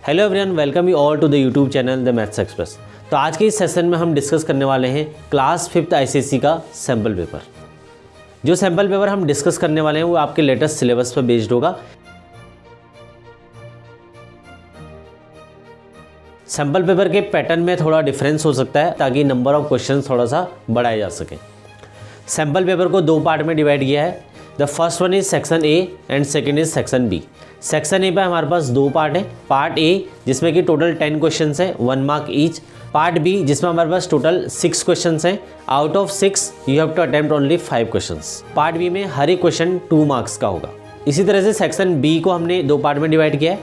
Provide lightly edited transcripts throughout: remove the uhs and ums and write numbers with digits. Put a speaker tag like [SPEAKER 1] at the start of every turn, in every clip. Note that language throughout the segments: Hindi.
[SPEAKER 1] Hello everyone, welcome you all to the YouTube channel the Maths Express. तो आज के इस सेशन में हम डिस्कस करने वाले हैं क्लास 5th आईसीएसई का सैम्पल पेपर। जो सैम्पल पेपर हम डिस्कस करने वाले हैं वो आपके लेटेस्ट सिलेबस पर बेस्ड होगा। सैम्पल पेपर के पैटर्न में थोड़ा डिफरेंस हो सकता है ताकि नंबर ऑफ क्वेश्चन थोड़ा सा बढ़ाए जा सके। सैम्पल पेपर को दो पार्ट में डिवाइड किया है। The first one is section A and second is section B. Section A पे हमारे पास दो पार्ट है। पार्ट ए जिसमें कि टोटल 10 क्वेश्चन है, 1 मार्क ईच। पार्ट बी जिसमें हमारे पास टोटल 6 क्वेश्चन हैं। Out of 6 you have to attempt only 5 question. Part B में हर एक क्वेश्चन 2 मार्क्स का होगा। इसी तरह से सेक्शन बी को हमने दो पार्ट में डिवाइड किया है,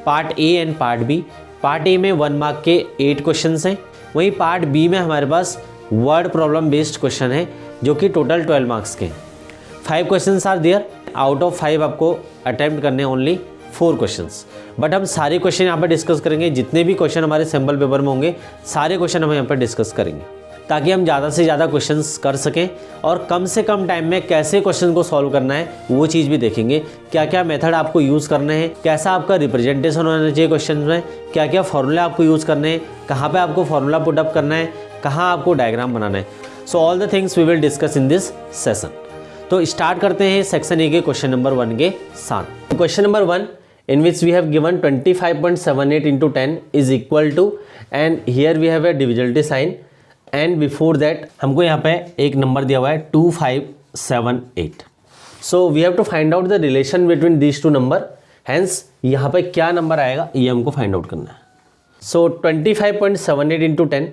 [SPEAKER 1] part A and part B. Part A में 1 मार्क के 8 क्वेश्चन हैं, वहीं पार्ट बी में हमारे पास वर्ड प्रॉब्लम बेस्ड क्वेश्चन है जो कि टोटल 12 मार्क्स के हैं। 5 questions are there. Out of 5 आपको अटेम्प्ट करने ओनली 4 क्वेश्चंस। बट हम सारे क्वेश्चन यहाँ पर डिस्कस करेंगे। जितने भी क्वेश्चन हमारे सैम्पल पेपर में होंगे सारे क्वेश्चन हम यहाँ पर डिस्कस करेंगे ताकि हम ज़्यादा से ज़्यादा क्वेश्चंस कर सकें और कम से कम टाइम में कैसे क्वेश्चन को सॉल्व करना है वो चीज़ भी देखेंगे। क्या क्या मेथड आपको यूज़ करने हैं, कैसा आपका रिप्रेजेंटेशन होना चाहिए क्वेश्चन में, क्या क्या फॉर्मूले आपको यूज़ करने हैं, कहाँ पर आपको फॉर्मूला पुटअप करना है, कहाँ आपको डायग्राम बनाना है। So all the things we will discuss in this session. तो स्टार्ट करते हैं सेक्शन ए के क्वेश्चन नंबर 1 के साथ। Question number 1 in which we have given 25.78 into 10 is equal to, and here we have a divisibility sign, and before that हमको यहाँ पे एक नंबर दिया हुआ है 2578। so we have to find out the relation between these two number, hence यहाँ पे क्या नंबर आएगा ये हमको फाइंड आउट करना है। so 25.78 into 10,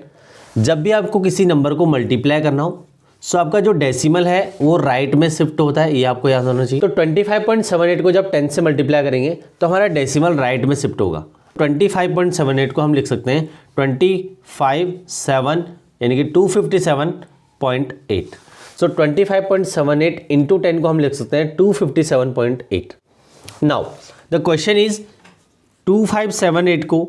[SPEAKER 1] जब भी आपको किसी नंबर को मल्टीप्लाई करना हो सो आपका जो डेसिमल है वो राइट में शिफ्ट होता है, ये आपको याद होना चाहिए। तो 25.78 को जब 10 से मल्टीप्लाई करेंगे तो हमारा डेसिमल राइट में शिफ्ट होगा। 25.78 को हम लिख सकते हैं 257 यानी कि 257.8। सो 25.78 इंटू 10 को हम लिख सकते हैं 257.8। नाउ द क्वेश्चन इज 2578 को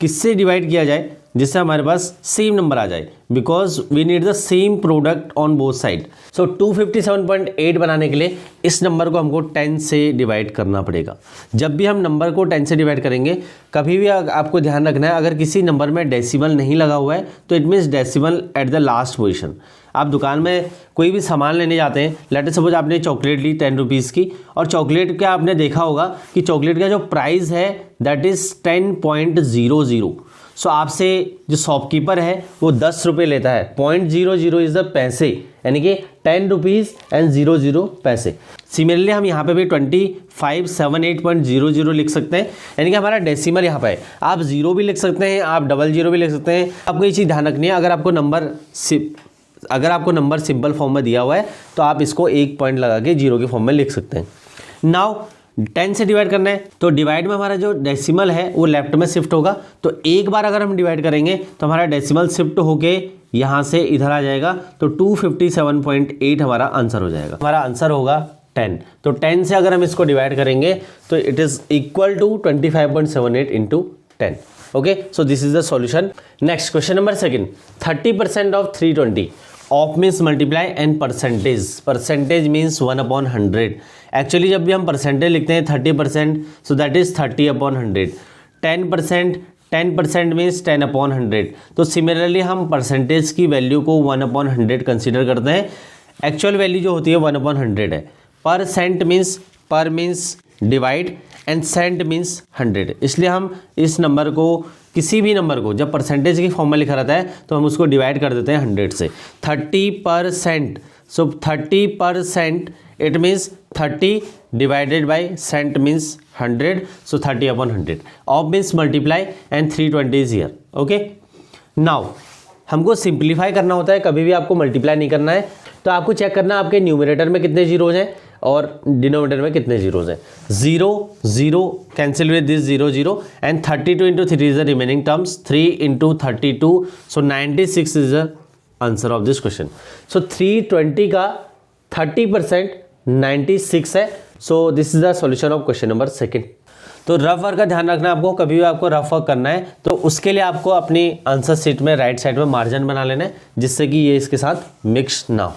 [SPEAKER 1] किससे डिवाइड किया जाए जिससे हमारे पास सेम नंबर आ जाए, because we need the same product on both side. So 257.8 बनाने के लिए इस नंबर को हमको 10 से डिवाइड करना पड़ेगा। जब भी हम नंबर को 10 से डिवाइड करेंगे कभी भी आपको ध्यान रखना है, अगर किसी नंबर में डेसिमल नहीं लगा हुआ है तो it means decimal at the last position. आप दुकान में कोई भी सामान लेने जाते हैं, लेट सपोज आपने चॉकलेट ली 10 रुपीज़ की, और चॉकलेट का आपने देखा होगा कि चॉकलेट का जो प्राइस है दैट इज़ 10.00। सो आपसे जो शॉपकीपर है वो 10 रुपये लेता है। 0.00 इज़ द पैसे, यानी कि 10 रुपीज़ एंड 00 पैसे। सिमिलरली हम यहाँ पे भी 2578.00 लिख सकते हैं, यानी कि हमारा डेसिमल यहाँ पे है। आप 0 भी लिख सकते हैं, आप 00 भी लिख सकते हैं। आपको ये चीज़ ध्यान रखनी है, अगर आपको नंबर सिंपल फॉर्म में दिया हुआ है तो आप इसको एक पॉइंट लगा के 0 के फॉर्म में लिख सकते हैं। नाउ 10 से डिवाइड करना है तो डिवाइड में हमारा जो डेसिमल है वो लेफ्ट में शिफ्ट होगा। तो एक बार अगर हम डिवाइड करेंगे तो हमारा डेसिमल शिफ्ट होके यहाँ से इधर आ जाएगा, तो 257.8 हमारा आंसर हो जाएगा। हमारा आंसर होगा 10। तो 10 से अगर हम इसको डिवाइड करेंगे तो it is equal to 25.78 into 10। Okay, so this is the solution. Next question number 2, 30% of 320 of means multiply and percentage. Percentage means 1/100। Actually जब भी हम परसेंटेज लिखते हैं 30%, सो दैट इज 30/100। 10% मीन्स 10/100। तो सिमिलरली हम परसेंटेज की वैल्यू को 1/100 कंसिडर करते हैं। एक्चुअल वैल्यू जो होती है 1/100 है। Percent means per means divide and cent means 100। इसलिए हम इस नंबर को, किसी भी नंबर को जब परसेंटेज की फॉर्म में लिखा रहता है तो हम उसको डिवाइड कर देते हैं 100 से। 30%, so 30% it means 30 divided by cent means 100, so 30/100। Of means multiply and 320 is here. Okay, now हमको सिंप्लीफाई करना होता है, कभी भी आपको मल्टीप्लाई नहीं करना है। तो आपको चेक करना आपके न्यूमरेटर में कितने जीरोज हैं और डिनोमिनेटर में कितने जीरोज हैं। 0 0 cancel with this 0 0 and 32 into 3 is the remaining terms. 3 into 32, so 96 is the answer of this question. So 320 का 30% 96 है। So this is the solution of question number 2। तो रफ वर्क का ध्यान रखना आपको, कभी भी आपको रफ वर्क करना है तो उसके लिए आपको अपनी आंसर शीट में राइट साइड में मार्जिन बना लेना है जिससे कि ये इसके साथ मिक्स ना हो।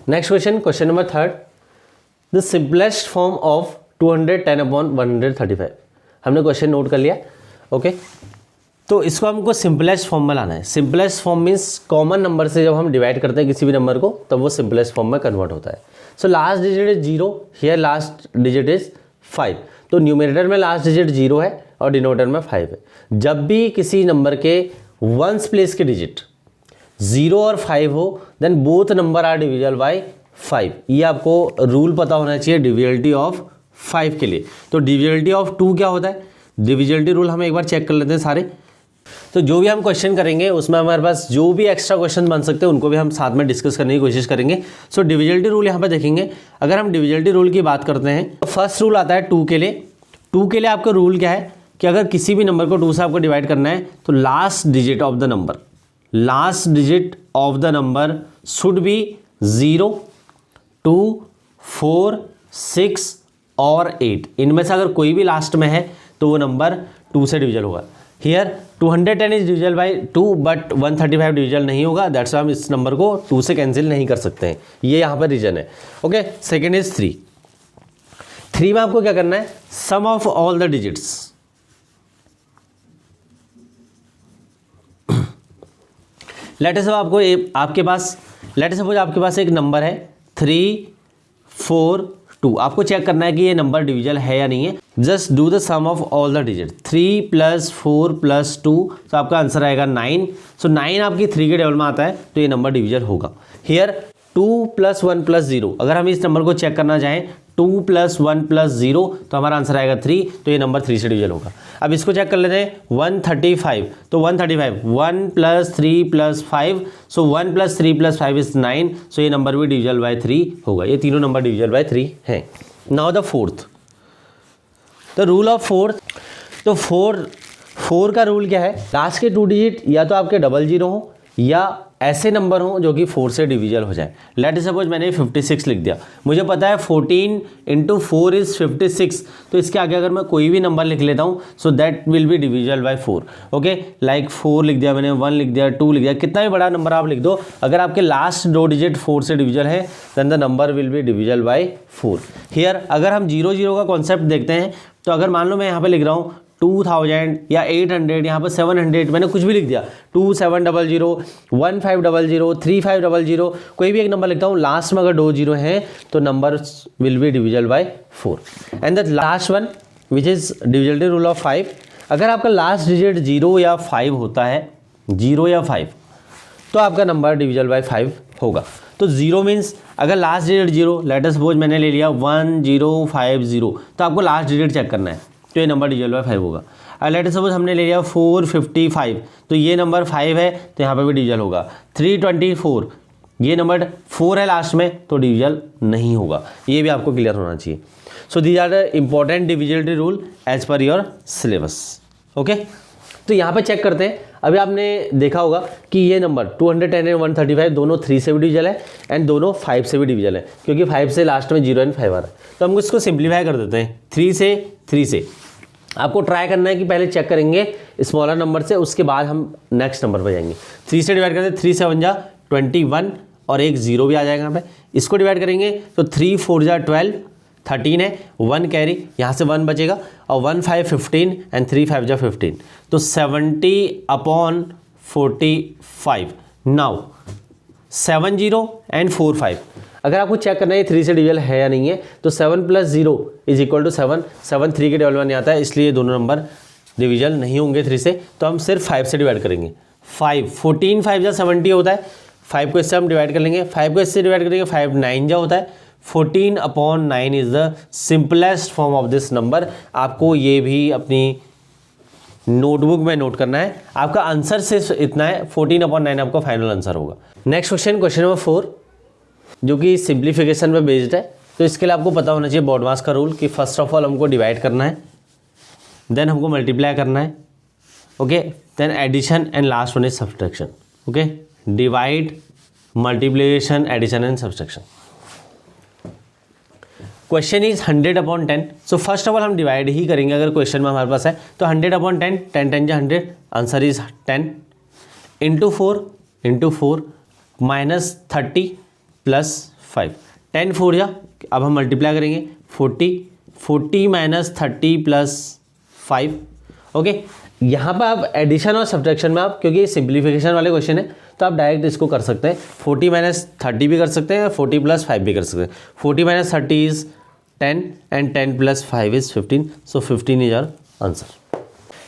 [SPEAKER 1] Next question, question number 3, the simplest form of 210/135। हमने क्वेश्चन नोट कर लिया। ओके, तो इसको हमको सिंपलेस्ट फॉर्म में लाना है। Simplest form means common number से जब हम डिवाइड करते हैं किसी भी नंबर को तब वो सिंपलेस्ट फॉर्म में कन्वर्ट होता है। So last digit is 0, here last digit is 5। तो न्यूमरेटर में लास्ट डिजिट 0 है और डिनोमिनेटर में 5 है। जब भी किसी नंबर के वंस प्लेस के डिजिट 0 और 5 हो then both number are divisible by 5। ये आपको रूल पता होना चाहिए डिविजिबिलिटी ऑफ 5 के लिए। तो डिविजिबिलिटी ऑफ 2 क्या होता है? डिविजिबिलिटी रूल हम एक बार चेक कर लेते हैं सारे। तो जो भी हम क्वेश्चन करेंगे उसमें हमारे पास जो भी एक्स्ट्रा क्वेश्चन बन सकते हैं उनको भी हम साथ में डिस्कस करने की कोशिश करेंगे। सो डिविजिबिलिटी रूल यहाँ पे देखेंगे। अगर हम डिविजिबिलिटी रूल की बात करते हैं तो फर्स्ट रूल आता है 2 के लिए। 2 के लिए आपका रूल क्या है कि अगर किसी भी नंबर को 2 से आपको डिवाइड करना है तो last digit of the number should be 0, 2, 4, 6 और 8। इनमें से अगर कोई भी लास्ट में है तो वो नंबर 2 से डिविजल होगा। Here 210 is divisible by 2 but 135 डिविजल नहीं होगा, दैट्स वाई हम इस नंबर को 2 से कैंसिल नहीं कर सकते हैं। ये यहाँ पर रीजन है। Okay, second is 3। 3 में आपको क्या करना है? Sum of all the digits. Let suppose आपके पास एक नंबर है 3, 4, 2। आपको चेक करना है कि ये नंबर डिविजल है या नहीं है। Just do the sum of all the digit. 3 + 4 + 2, तो आपका आंसर आएगा 9। सो 9 आपकी 3 के टेबल में आता है तो ये नंबर डिविजल होगा। हियर 2 + 1 + 0, अगर हम इस नंबर को चेक करना चाहें 2 + 1 + 0 तो हमारा आंसर आएगा 3, तो ये नंबर 3 से डिविजल होगा। अब इसको चेक कर लेते हैं 135, तो 135 1 + 3 + 5, सो 1 + 3 + 5 इज 9, सो ये नंबर भी डिविजल बाय 3 होगा। ये तीनों नंबर डिविजल बाय 3 हैं। Now the fourth, the rule of fourth. तो 4 का रूल क्या है? लास्ट के 2 डिजिट या तो आपके 00 हो या ऐसे नंबर हो जो कि 4 से डिविजल हो जाए। लेट सपोज मैंने 56 लिख दिया, मुझे पता है 14 × 4 इज 56, तो इसके आगे अगर मैं कोई भी नंबर लिख लेता हूँ so that will be divisible by 4। Okay, like 4 लिख दिया मैंने, 1 लिख दिया, 2 लिख दिया, कितना भी बड़ा नंबर आप लिख दो, अगर आपके लास्ट 2 डिजिट 4 से डिविजल है then the number will be divisible by 4। Here अगर हम 00 का कॉन्सेप्ट देखते हैं तो अगर मान लो मैं यहाँ पे लिख रहा हूँ 2000 या 800, यहाँ पर 700, मैंने कुछ भी लिख दिया 2700, 1500, 3500, कोई भी एक नंबर लिखता हूँ, लास्ट में अगर 2 0 हैं तो number will be divisible by 4। And the last one which is divisibility rule of 5, अगर आपका लास्ट डिजिट 0 या 5 होता है, 0 या 5, तो आपका नंबर डिविजल बाय 5 होगा। तो 0 मीन्स अगर last digit 0, late us suppose मैंने ले लिया 1050, तो आपको लास्ट डिजिट चेक करना है तो ये नंबर डिविजल बाय 5 होगा। और लेट अस सपोज हमने ले लिया 455, तो ये नंबर 5 है तो यहाँ पे भी डिविजल होगा। 324, ये नंबर 4 है लास्ट में तो डिविजल नहीं होगा। ये भी आपको क्लियर होना चाहिए। So these are the important divisibility rule as per your syllabus. Okay, तो यहाँ पे चेक करते हैं। अभी आपने देखा होगा कि ये नंबर 210 और 135 दोनों 3 से भी डिविजल है एंड दोनों 5 से भी डिविजल है, क्योंकि 5 से लास्ट में 0 और 5 आ रहा है। तो हम इसको सिंप्लीफाई कर देते हैं 3 से। आपको ट्राई करना है कि पहले चेक करेंगे स्मॉलर नंबर से, उसके बाद हम नेक्स्ट नंबर पर जाएंगे। 3 से डिवाइड करते हैं, 3 7 जा 21 और एक 0 भी आ जाएगा यहाँ पे। इसको डिवाइड करेंगे तो 3 4 जा 12, 13 है, 1 कैरी, यहाँ से 1 बचेगा और 1 5 15 एंड 3 5 जा 15, तो 70/45। नाउ 70 एंड 45, अगर आपको चेक करना है 3 से डिविजल है या नहीं है तो 7 + 0 = 7, 7 3 के टेबल में नहीं आता है, इसलिए दोनों नंबर डिविजल नहीं होंगे 3 से। तो हम सिर्फ 5 से डिवाइड करेंगे। 5 14 5 जा 70 होता है, 5 को इससे हम डिवाइड कर लेंगे, 5 को इससे डिवाइड करेंगे, 5 9 जा होता है। 14/9 is the simplest form of this number. आपको ये भी अपनी नोटबुक में नोट करना है। आपका आंसर सिर्फ इतना है, 14/9 आपका फाइनल आंसर होगा। नेक्स्ट क्वेश्चन नंबर 4, जो कि सिंप्लीफिकेशन पे बेस्ड है। तो इसके लिए आपको पता होना चाहिए बॉडमास का रूल कि फर्स्ट ऑफ ऑल हमको डिवाइड करना है, देन हमको मल्टीप्लाई करना है, okay, then addition and last one is subtraction. Okay, divide, multiplication, addition and subtraction. Question is 100/10। So first of all हम डिवाइड ही करेंगे अगर क्वेश्चन में हमारे पास है तो 100/10, 10 10 जा 100, आंसर इज 10 इंटू 4 माइनस 30 + 5, 10 4 जा, अब हम मल्टीप्लाई करेंगे 40 माइनस 30 + 5, ओके, यहाँ पर आप एडिशन और सब्ट्रैक्शन में आप, क्योंकि ये सिंप्लीफिकेशन वाले क्वेश्चन है तो आप डायरेक्ट इसको कर सकते हैं, 40 - 30 भी कर सकते हैं, 40 + 5 भी कर सकते हैं। 40 - 30 is 10 and 10 + 5 is 15, so 15 is our answer.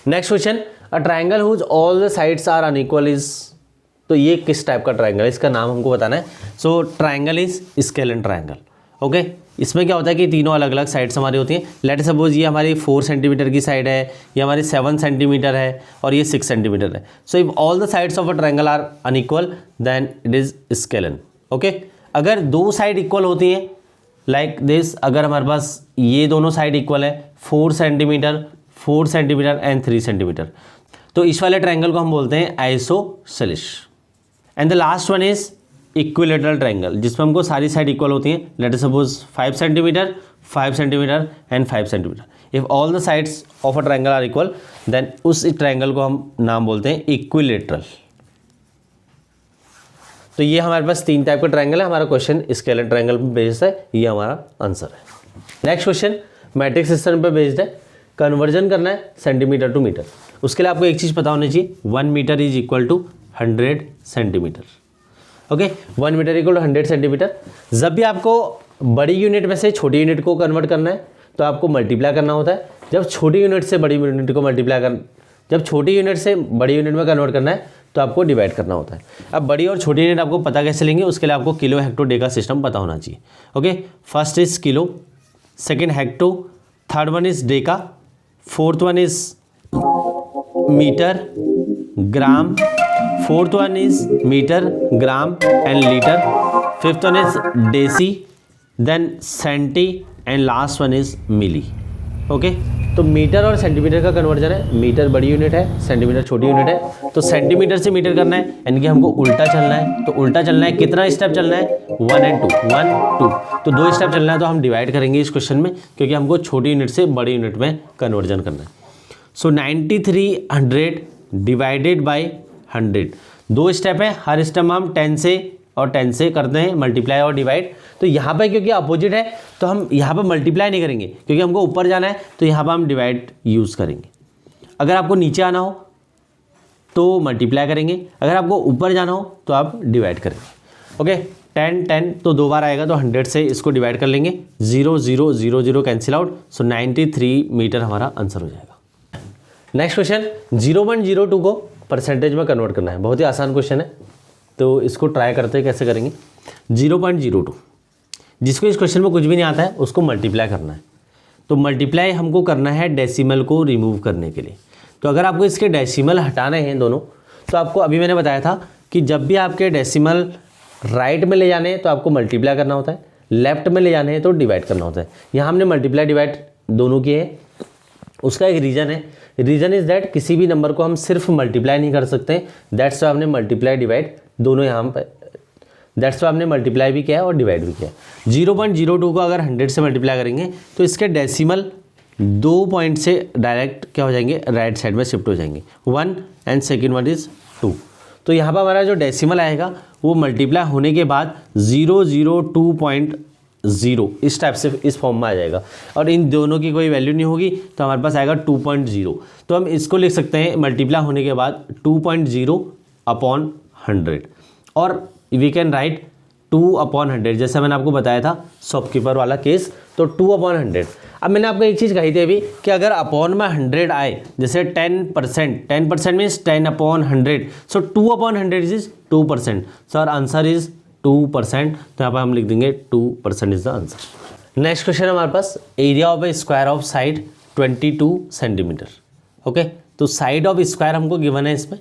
[SPEAKER 1] Next question, a triangle whose all the sides are unequal is, तो ये किस टाइप का ट्राइंगल है, इसका नाम हमको बताना है। So triangle is scalene triangle. Okay, इसमें क्या होता है कि तीनों अलग अलग साइड्स हमारी होती हैं। लेट सपोज ये हमारी 4 सेंटीमीटर की साइड है, ये हमारी 7 सेंटीमीटर है और ये 6 सेंटीमीटर है। So if all the sides of a triangle are unequal then it is scalene. Okay, अगर दो साइड इक्वल होती हैं लाइक दिस, अगर हमारे पास ये दोनों साइड इक्वल है 4 सेंटीमीटर, 4 सेंटीमीटर एंड 3 सेंटीमीटर, तो इस वाले ट्राइंगल को हम बोलते हैं isosceles. And the last one is equilateral triangle, जिसमें हमको सारी साइड इक्वल होती हैं। Let us suppose 5 centimetre, 5 centimetre and 5 centimetre. If all the sides of a triangle are equal then उस ट्राइंगल को हम नाम बोलते हैं इक्विलेटरल। तो ये हमारे पास 3 टाइप का ट्राइंगल है। हमारा क्वेश्चन स्केलेन ट्राइंगल पे बेस्ड है, ये हमारा आंसर है। नेक्स्ट क्वेश्चन मैट्रिक सिस्टम पे बेस्ड है, कन्वर्जन करना है सेंटीमीटर टू मीटर। उसके लिए आपको एक चीज़ पता होनी चाहिए, 1 metre is equal to 100 centimetre. Okay, 1 metre equal to 100 centimetre. जब भी आपको बड़ी यूनिट में से छोटी यूनिट को कन्वर्ट करना है तो आपको मल्टीप्लाई करना होता है। जब छोटी यूनिट से बड़ी यूनिट को जब छोटी यूनिट से बड़ी यूनिट में कन्वर्ट करना है तो आपको डिवाइड करना होता है। अब बड़ी और छोटी यूनिट आपको पता कैसे लेंगे, उसके लिए आपको किलो हेक्टो डे का सिस्टम पता होना चाहिए। Okay, first is kilo, second hecto, third one is deca, fourth one is metre, gram, fourth one is metre, gram and litre, fifth one is deci, then centi and last one is milli. Okay, तो मीटर और सेंटीमीटर का कन्वर्जन है, मीटर बड़ी यूनिट है, सेंटीमीटर छोटी यूनिट है। तो सेंटीमीटर से मीटर करना है यानी कि हमको उल्टा चलना है। तो उल्टा चलना है, कितना स्टेप चलना है, 1 and 2, 1 2, तो 2 स्टेप चलना है। तो हम डिवाइड करेंगे इस क्वेश्चन में, क्योंकि हमको छोटी यूनिट से बड़ी यूनिट में कन्वर्जन करना है। सो 9300 डिवाइडेड बाई 100, 2 स्टेप है, हर स्टेप में हम 10 से और 10 से करते हैं मल्टीप्लाई और डिवाइड। तो यहाँ पे क्योंकि अपोजिट है तो हम यहाँ पे मल्टीप्लाई नहीं करेंगे, क्योंकि हमको ऊपर जाना है तो यहाँ पे हम डिवाइड यूज़ करेंगे। अगर आपको नीचे आना हो तो मल्टीप्लाई करेंगे, अगर आपको ऊपर जाना हो तो आप डिवाइड करेंगे। ओके, 10 10 तो 2 बार आएगा, तो 100 से इसको डिवाइड कर लेंगे, 0 0 0 0 कैंसिल आउट। सो 93 मीटर हमारा आंसर हो जाएगा। नेक्स्ट क्वेश्चन, 0102 को परसेंटेज में कन्वर्ट करना है। बहुत ही आसान क्वेश्चन है, तो इसको ट्राई करते हैं कैसे करेंगे। 0.02, जिसको इस क्वेश्चन में कुछ भी नहीं आता है उसको मल्टीप्लाई करना है। तो मल्टीप्लाई हमको करना है डेसिमल को रिमूव करने के लिए। तो अगर आपको इसके डेसिमल हटाने हैं दोनों, तो आपको अभी मैंने बताया था कि जब भी आपके डेसिमल राइट में ले जाने हैं तो आपको मल्टीप्लाई करना होता है, लेफ्ट में ले जाने हैं तो डिवाइड करना होता है। यहाँ हमने मल्टीप्लाई डिवाइड दोनों किए हैं। उसका एक रीज़न है, रीज़न इज़ दैट किसी भी नंबर को हम सिर्फ मल्टीप्लाई नहीं कर सकते, दैट्स वाई हमने मल्टीप्लाई डिवाइड दोनों यहाँ पर, दैट्स वाई हमने मल्टीप्लाई भी किया है और डिवाइड भी किया है। 0.02 को अगर 100 से मल्टीप्लाई करेंगे तो इसके डेसिमल 2 पॉइंट से डायरेक्ट क्या हो जाएंगे, राइट साइड में शिफ्ट हो जाएंगे, 1 एंड सेकेंड वन इज़ 2। तो यहाँ पर हमारा जो डेसिमल आएगा वो मल्टीप्लाई होने के बाद 002.0 इस टाइप से इस फॉर्म में आ जाएगा, और इन दोनों की कोई वैल्यू नहीं होगी तो हमारे पास आएगा 2.0। तो हम इसको लिख सकते हैं मल्टीप्लाई होने के बाद 2.0/100, और वी कैन राइट 2/100, जैसे मैंने आपको बताया था शॉपकीपर वाला केस, तो 2/100। अब मैंने आपको एक चीज़ कही थी अभी कि अगर अपॉन में 100 आए, जैसे 10% means 10/100, so 2/100 is 2%, so our answer is 2%। तो यहाँ पर हम लिख देंगे 2% is the answer. Next question हमारे पास, area of a square of side 22 centimetre. Okay, तो साइड ऑफ स्क्वायर हमको गिवन है इसमें,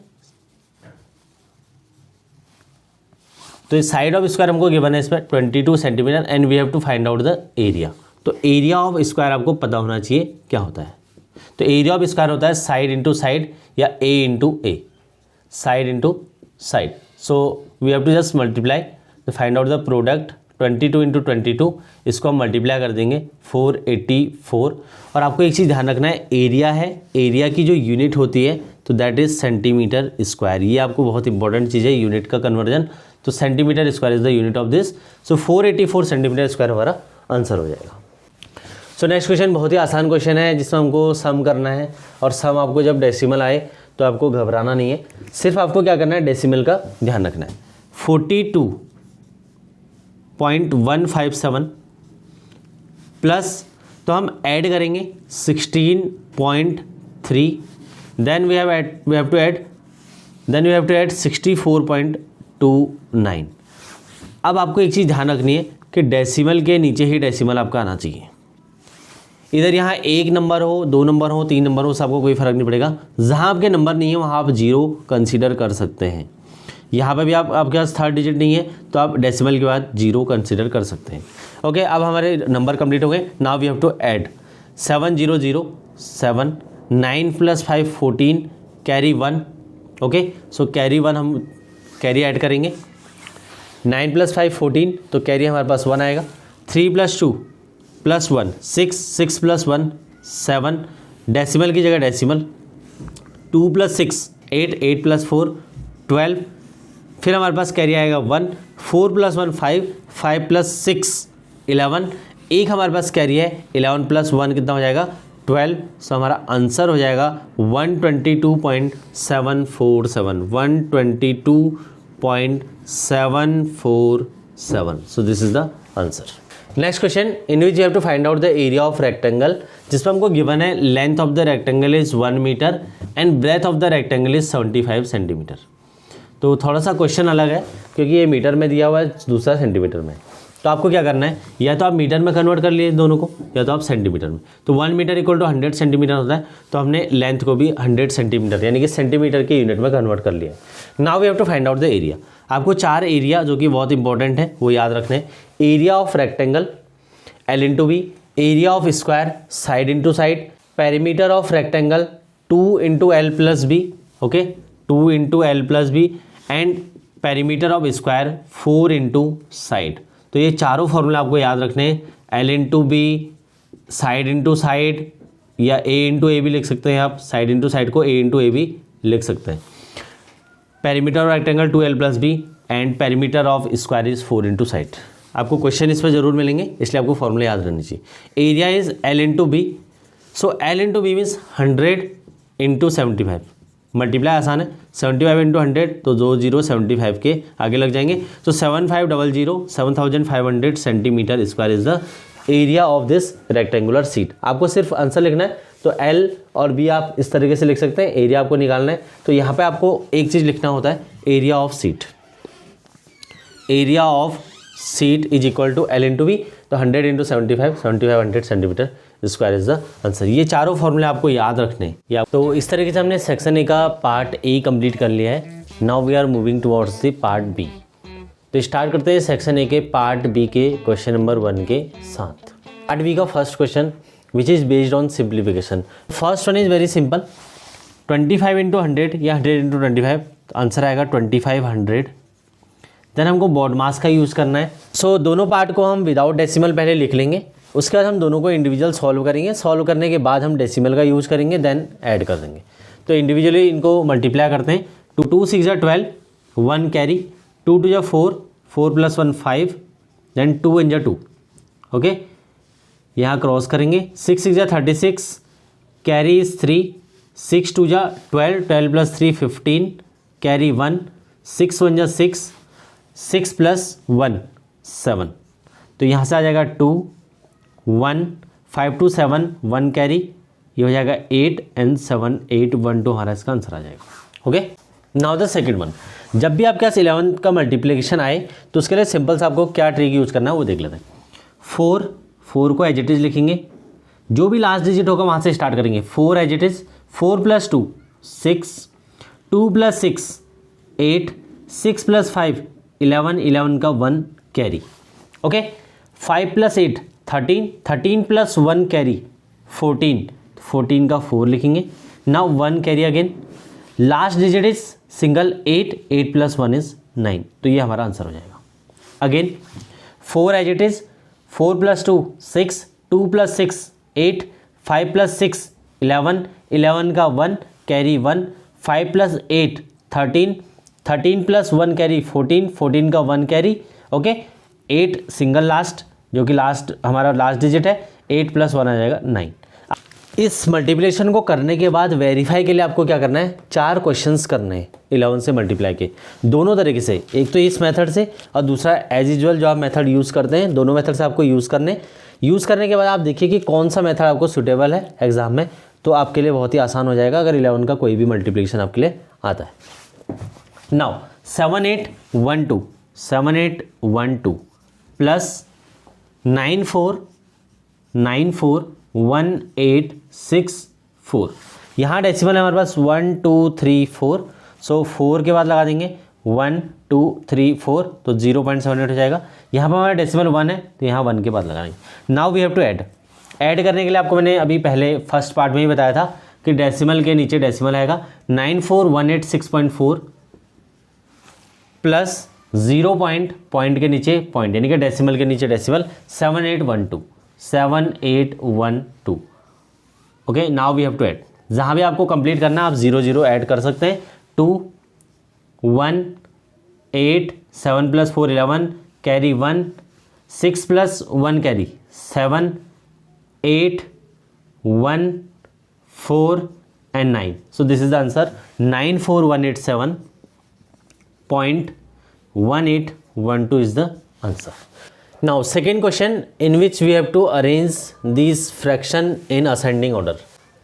[SPEAKER 1] तो साइड ऑफ स्क्वायर हमको गिवन है इसमें 22 centimetre and we have to find out the area. तो एरिया ऑफ स्क्वायर आपको पता होना चाहिए क्या होता है। तो एरिया ऑफ स्क्वायर होता है साइड इंटू साइड या a into a, side into side. So we have to just multiply to find out the product. 22 into 22, इसको हम मल्टीप्लाई कर देंगे 484। और आपको एक चीज़ ध्यान रखना है, एरिया है, एरिया की जो यूनिट होती है तो दैट इज़ सेंटीमीटर स्क्वायर। ये आपको बहुत इंपॉर्टेंट चीज़ है, यूनिट का कन्वर्जन। तो centimetre square is the unit of this. So 484 centimetre square हमारा आंसर हो जाएगा। सो नेक्स्ट क्वेश्चन बहुत ही आसान क्वेश्चन है जिसमें हमको सम करना है, और सम आपको जब डेसिमल आए तो आपको घबराना नहीं है, सिर्फ आपको क्या करना है, डेसिमल का ध्यान रखना है। 42.157 प्लस, तो हम ऐड करेंगे 16.3, then we have to add 64.29। अब आपको एक चीज़ ध्यान रखनी है कि डेसिमल के नीचे ही डेसिमल आपका आना चाहिए। इधर यहाँ 1 नंबर हो, 2 नंबर हो, 3 नंबर हो, उससे आपको कोई फ़र्क नहीं पड़ेगा। जहाँ आपके नंबर नहीं है वहाँ आप 0 कंसीडर कर सकते हैं। यहाँ पे भी आपके पास 3rd डिजिट नहीं है तो आप डेसिमल के बाद 0 कंसीडर कर सकते हैं। ओके, अब हमारे नंबर कंप्लीट हो गए। Now we have to add 7007, 9 + 5 14, carry 1। Okay, so carry 1 हम कैरी ऐड करेंगे। 9 + 5 14, तो कैरी हमारे पास 1 आएगा। 3 + 2 + 1 6, 6 + 1 7, डेसिमल की जगह डेसिमल। 2 + 6 8, 8 + 4 12, फिर हमारे पास कैरी आएगा 1। 4 + 1 5, 5 + 6 11, एक हमारे पास कैरी है। 11 + 1 कितना हो जाएगा, 12। सो हमारा आंसर हो जाएगा 122.747, 122.747। So this is the answer. Next question, in which you have to find out the area of rectangle, जिसमें हमको गिवन है length of the rectangle is 1 metre and breadth of the rectangle is 75 centimetre. तो थोड़ा सा क्वेश्चन अलग है क्योंकि ये मीटर में दिया हुआ है, दूसरा सेंटीमीटर में। तो आपको क्या करना है, या तो आप मीटर में कन्वर्ट कर लिए दोनों को, या तो आप सेंटीमीटर में। तो 1 मीटर = 100 सेंटीमीटर होता है, तो हमने लेंथ को भी 100 सेंटीमीटर यानी कि सेंटीमीटर के यूनिट में कन्वर्ट कर लिया। Now we have to find out the area. आपको 4 एरिया जो कि बहुत इंपॉर्टेंट है वो याद रखने हैं। Area of rectangle L × B, area of square side into side, perimeter of rectangle 2 × L + B, okay 2 × L + B, and perimeter of square 4 × side. तो ये चारों फॉर्मूला आपको याद रखने हैं। L × B, side into side, या A × A भी लिख सकते हैं आप, साइड इंटू साइड को A × A भी लिख सकते हैं। Perimeter of rectangle 2L + B and perimeter of square is 4 × side. आपको क्वेश्चन इस पर जरूर मिलेंगे, इसलिए आपको फॉर्मूला याद रहनी चाहिए। Area is L × B, so L × B means 100 × 75। Multiply आसान है, 75 × 100, तो 2 0 75 के आगे लग जाएंगे। तो 7500, 7500 centimetre square is the area of this rectangular sheet. आपको सिर्फ आंसर लिखना है, तो L और B आप इस तरीके से लिख सकते हैं। एरिया आपको निकालना है, तो यहाँ पे आपको एक चीज़ लिखना होता है, area of sheet. Area of sheet is equal to L × B, तो 100 × 75, 7500 centimetre square is the answer. ये चारों फॉर्मूले आपको याद रखने हैं। तो इस तरीके से हमने सेक्शन ए का पार्ट ए कंप्लीट कर लिया है। Now we are moving towards the part B. तो स्टार्ट करते हैं सेक्शन ए के पार्ट बी के क्वेश्चन नंबर 1 के साथ। पार्ट बी का first question which is based on simplification. First one is very simple, 25 × 100 या 100 × 25, तो आंसर आएगा 2500। देन हमको बॉड मास का यूज़ करना है। सो दोनों पार्ट को हम विदाउट डेसिमल पहले लिख लेंगे, उसके बाद हम दोनों को इंडिविजुअल सॉल्व करेंगे। सॉल्व करने के बाद हम डेसिमल का यूज़ करेंगे, देन ऐड कर देंगे। तो इंडिविजुअली इनको मल्टीप्लाई करते हैं। 2 6 = 12, 1 कैरी, 2 2 = 4, 4 + 1 5, देन 2 1 = 2, ओके। यहाँ क्रॉस करेंगे। 6 6 = 36, कैरी इज 3, 6 2 = 12, 12 + 3 15, कैरी 1, 6 1 = 6, 6 + 1 7, तो यहाँ से आ जाएगा 2 1 5 2 7, 1 कैरी, ये हो जाएगा 8 and 7 8 1 2, हमारा इसका आंसर आ जाएगा। Okay, now the second one. जब भी आपके पास 11 का मल्टीप्लिकेशन आए तो उसके लिए सिंपल सा आपको क्या ट्रिक यूज़ करना है वो देख लेते हैं। 4 को एज इट इज लिखेंगे, जो भी लास्ट डिजिट होगा वहाँ से स्टार्ट करेंगे। 4 एज इट इज, 4 + 2 6, 2 + 6 8, 6 + 5 11, 11 का 1 कैरी, ओके। 5 + 8 13, 13 + 1 कैरी 14, 14 का 4 लिखेंगे। Now 1 carry again, last digit is single 8, 8 + 1 is 9, तो ये हमारा आंसर हो जाएगा। अगेन 4 एज इट इज, 4 + 2 6, 2 + 6 8, 5 + 6 11, 11 का 1 कैरी 1, 5 + 8 13, 13 + 1 कैरी 14, 14 का 1 कैरी, ओके। 8 सिंगल लास्ट, जो कि लास्ट हमारा लास्ट डिजिट है, 8 + 1 आ जाएगा 9। इस मल्टीप्लिकेशन को करने के बाद वेरीफाई के लिए आपको क्या करना है, 4 क्वेश्चंस करने हैं 11 से मल्टीप्लाई के, दोनों तरीके से, एक तो इस मेथड से और दूसरा एज यूजुअल जो आप मेथड यूज़ करते हैं, दोनों मेथड से आपको यूज़ करने के बाद आप देखिए कि कौन सा मेथड आपको सूटेबल है एग्जाम में, तो आपके लिए बहुत ही आसान हो जाएगा अगर 11 का कोई भी मल्टीप्लिकेशन आपके लिए आता है। नाउ 7812 प्लस 941864, यहाँ डेसिमल है हमारे पास 1 2 3 4, सो 4 के बाद लगा देंगे 1 2 3 4, तो 0.78 हो जाएगा। यहाँ पर हमारा डेसिमल 1 है तो यहाँ 1 के बाद लगाएंगे। Now we have to add करने के लिए आपको मैंने अभी पहले फर्स्ट पार्ट में ही बताया था कि डेसिमल के नीचे डेसिमल आएगा, 94186.4 प्लस 0 पॉइंट के नीचे पॉइंट, यानी कि डेसिमल के नीचे decimal 7812। Okay, now we have to add, जहाँ भी आपको कंप्लीट करना है आप 0 0 ऐड कर सकते हैं। 2 1 8 7 + 4 11 carry 1 6 + 1 carry 7 8 1 4 and 9, so this is the answer 94187.1812 is the answer. Now second question in which we have to arrange these fraction in ascending order.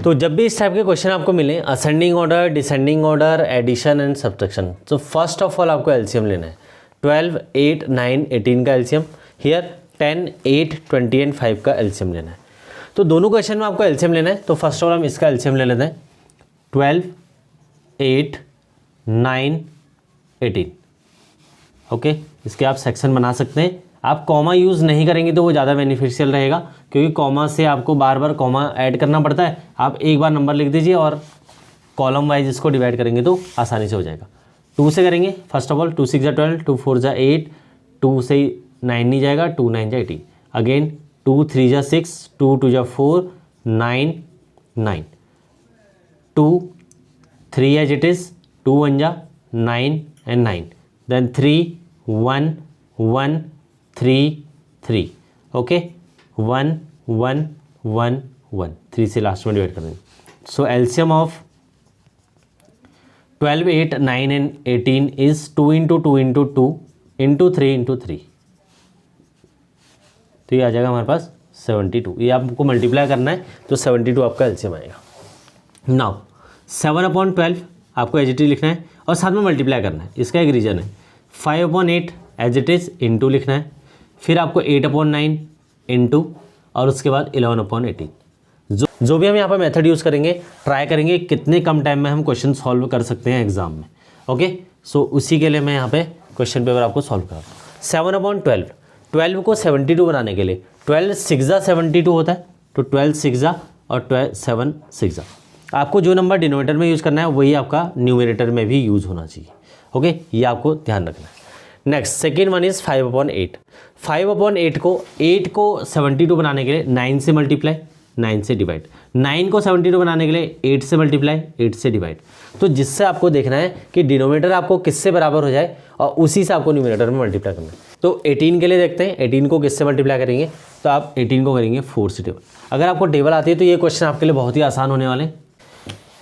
[SPEAKER 1] तो जब भी इस टाइप के क्वेश्चन आपको मिले ascending order, descending order, addition and subtraction, तो फर्स्ट ऑफ ऑल आपको एलसीएम लेना है। 12 8 9 18 का एलसीएम, हियर 10 8 20 एंड 5 का एलसीएम लेना है। तो दोनों क्वेश्चन में आपको एलसीएम लेना है, तो फर्स्ट ऑफ ऑल हम इसका एलसीएम ले लेते हैं। 12 8 9 18, ओके, इसके आप सेक्शन बना सकते हैं। आप कॉमा यूज़ नहीं करेंगे तो वो ज़्यादा बेनिफिशियल रहेगा, क्योंकि कॉमा से आपको बार बार कॉमा ऐड करना पड़ता है। आप एक बार नंबर लिख दीजिए और कॉलम वाइज इसको डिवाइड करेंगे तो आसानी से हो जाएगा। 2 से करेंगे, फर्स्ट ऑफ ऑल 2 6 12, 2 4 8, 2 से 9 नहीं जाएगा, 2 9 18, again 2 3 6, 2 2 4 9 9, 2 3 as it is, 2 1 9 and 9, then 3 1 1 3 3, okay, 1 1 1 1, 3 से लास्ट में डिवाइड कर देंगे। सो एलसीएम ऑफ 12 8 9 and 18 इज 2 × 2 × 2 × 3 × 3, तो ये आ जाएगा हमारे पास 72। ये आपको मल्टीप्लाई करना है तो 72 आपका एलसीएम आएगा। नाउ 7/12 आपको एज इट इज लिखना है और साथ में मल्टीप्लाई करना है, इसका एक रीजन है। 5/8 एज इट इज़ इंटू लिखना है, फिर आपको 8/9 इंटू और उसके बाद 11/18। जो भी हम यहाँ पर मेथड यूज़ करेंगे, ट्राई करेंगे कितने कम टाइम में हम क्वेश्चन सॉल्व कर सकते हैं एग्जाम में। ओके, सो उसी के लिए मैं यहाँ पे क्वेश्चन पेपर आपको सॉल्व करा रहा हूँ। 7/12, 12 को 72 बनाने के लिए 12 6 72 होता है, तो 12 6 और 7 6। आपको जो नंबर डिनोमिनेटर में यूज़ करना है वही आपका न्यूमरेटर में भी यूज़ होना चाहिए। ओके, ये आपको ध्यान रखना है। Next second one is 5/8। 5/8 को 8 को 72 बनाने के लिए 9 से मल्टीप्लाई, 9 से डिवाइड, 9 को 72 बनाने के लिए 8 से मल्टीप्लाई, 8 से डिवाइड। तो जिससे आपको देखना है कि डिनोमिनेटर आपको किससे बराबर हो जाए और उसी से आपको न्यूमरेटर में मल्टीप्लाई करना है। तो 18 के लिए देखते हैं, 18 को किससे मल्टीप्लाई करेंगे, तो आप 18 को करेंगे 4 से टेबल। अगर आपको टेबल आती है तो ये क्वेश्चन आपके लिए बहुत ही आसान होने वाले हैं।